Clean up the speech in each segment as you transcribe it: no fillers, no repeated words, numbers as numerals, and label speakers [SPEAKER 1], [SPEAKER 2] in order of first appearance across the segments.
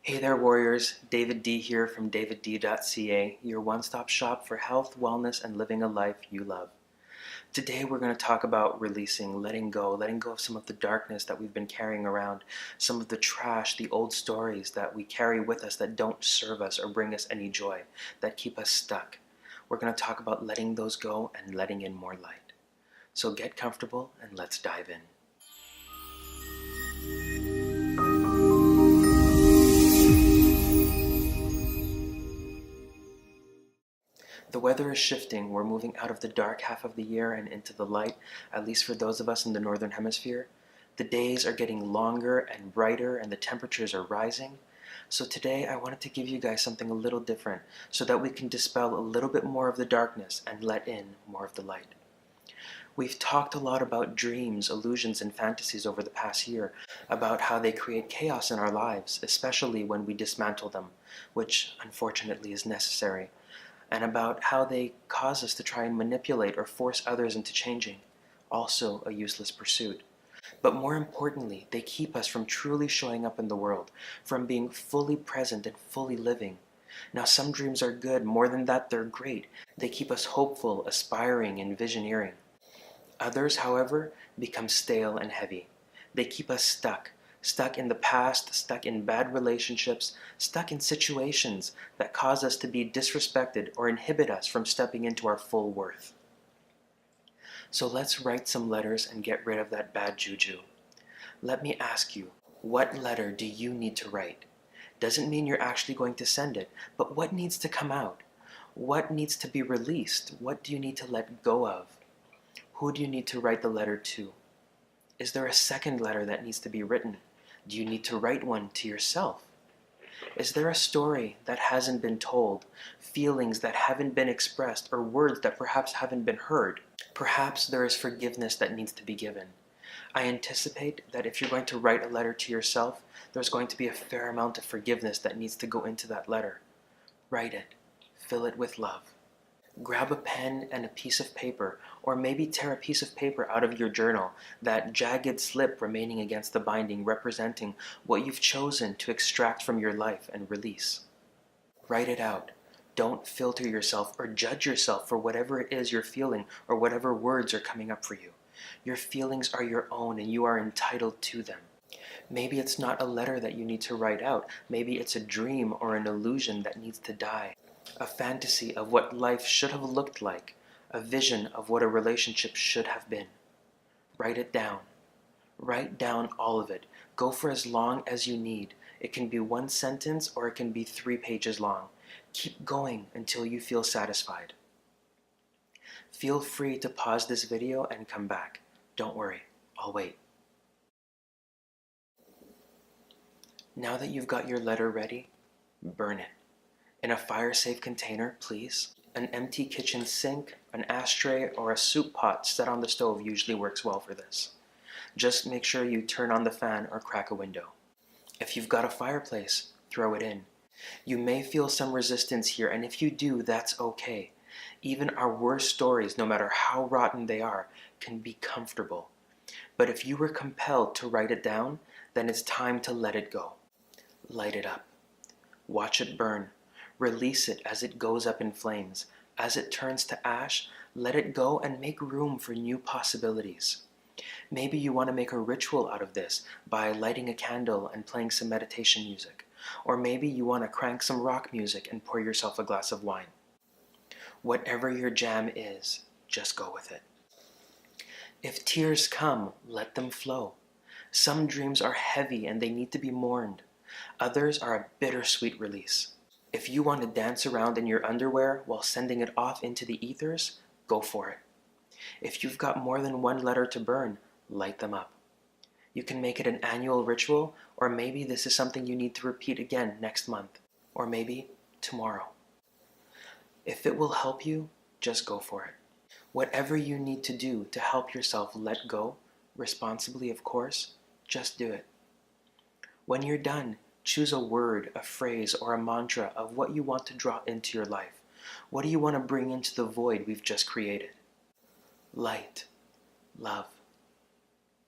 [SPEAKER 1] Hey there, warriors. David D here from davidD.ca, your one-stop shop for health, wellness, and living a life you love. Today we're going to talk about releasing, letting go of some of the darkness that we've been carrying around, some of the trash, the old stories that we carry with us that don't serve us or bring us any joy, that keep us stuck. We're going to talk about letting those go and letting in more light. So get comfortable and let's dive in. The weather is shifting. We're moving out of the dark half of the year and into the light, at least for those of us in the northern hemisphere. The days are getting longer and brighter and the temperatures are rising. So today I wanted to give you guys something a little different so that we can dispel a little bit more of the darkness and let in more of the light. We've talked a lot about dreams, illusions, and fantasies over the past year, about how they create chaos in our lives, especially when we dismantle them, which unfortunately is necessary, and about how they cause us to try and manipulate or force others into changing, also a useless pursuit. But more importantly, they keep us from truly showing up in the world, from being fully present and fully living. Now, some dreams are good. More than that, they're great. They keep us hopeful, aspiring, and visioneering. Others, however, become stale and heavy. They keep us stuck in the past, stuck in bad relationships, stuck in situations that cause us to be disrespected or inhibit us from stepping into our full worth. So let's write some letters and get rid of that bad juju. Let me ask you, what letter do you need to write? Doesn't mean you're actually going to send it, but what needs to come out? What needs to be released? What do you need to let go of? Who do you need to write the letter to? Is there a second letter that needs to be written? Do you need to write one to yourself? Is there a story that hasn't been told, feelings that haven't been expressed, or words that perhaps haven't been heard? Perhaps there is forgiveness that needs to be given. I anticipate that if you're going to write a letter to yourself, there's going to be a fair amount of forgiveness that needs to go into that letter. Write it. Fill it with love. Grab a pen and a piece of paper, or maybe tear a piece of paper out of your journal, that jagged slip remaining against the binding representing what you've chosen to extract from your life and release. Write it out. Don't filter yourself or judge yourself for whatever it is you're feeling or whatever words are coming up for you. Your feelings are your own and you are entitled to them. Maybe it's not a letter that you need to write out. Maybe it's a dream or an illusion that needs to die. A fantasy of what life should have looked like, a vision of what a relationship should have been. Write it down. Write down all of it. Go for as long as you need. It can be one sentence or it can be 3 pages long. Keep going until you feel satisfied. Feel free to pause this video and come back. Don't worry, I'll wait. Now that you've got your letter ready, burn it. In a fire-safe container, please. An empty kitchen sink, an ashtray, or a soup pot set on the stove usually works well for this. Just make sure you turn on the fan or crack a window. If you've got a fireplace, throw it in. You may feel some resistance here, and if you do, that's okay. Even our worst stories, no matter how rotten they are, can be comfortable. But if you were compelled to write it down, then it's time to let it go. Light it up. Watch it burn. Release it as it goes up in flames. As it turns to ash, let it go and make room for new possibilities. Maybe you want to make a ritual out of this by lighting a candle and playing some meditation music. Or maybe you want to crank some rock music and pour yourself a glass of wine. Whatever your jam is, just go with it. If tears come, let them flow. Some dreams are heavy and they need to be mourned. Others are a bittersweet release. If you want to dance around in your underwear while sending it off into the ethers, go for it. If you've got more than one letter to burn, light them up. You can make it an annual ritual, or maybe this is something you need to repeat again next month, or maybe tomorrow. If it will help you, just go for it. Whatever you need to do to help yourself let go, responsibly of course, just do it. When you're done, choose a word, a phrase, or a mantra of what you want to draw into your life. What do you want to bring into the void we've just created? Light, love,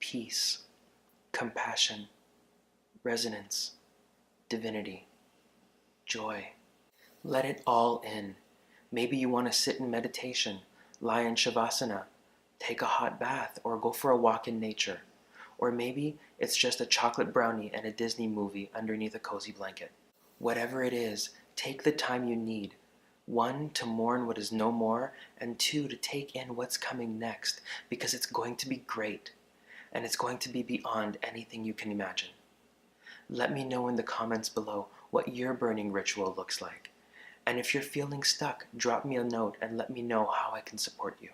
[SPEAKER 1] peace, compassion, resonance, divinity, joy. Let it all in. Maybe you want to sit in meditation, lie in shavasana, take a hot bath, or go for a walk in nature. Or maybe it's just a chocolate brownie and a Disney movie underneath a cozy blanket. Whatever it is, take the time you need. 1, to mourn what is no more, and 2, to take in what's coming next, because it's going to be great, and it's going to be beyond anything you can imagine. Let me know in the comments below what your burning ritual looks like. And if you're feeling stuck, drop me a note and let me know how I can support you.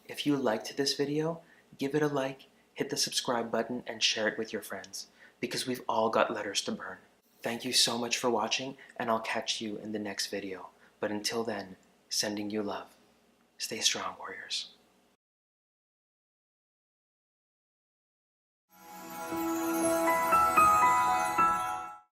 [SPEAKER 1] If you liked this video, give it a like, hit the subscribe button, and share it with your friends, because we've all got letters to burn. Thank you so much for watching, and I'll catch you in the next video. But until then, sending you love. Stay strong, warriors.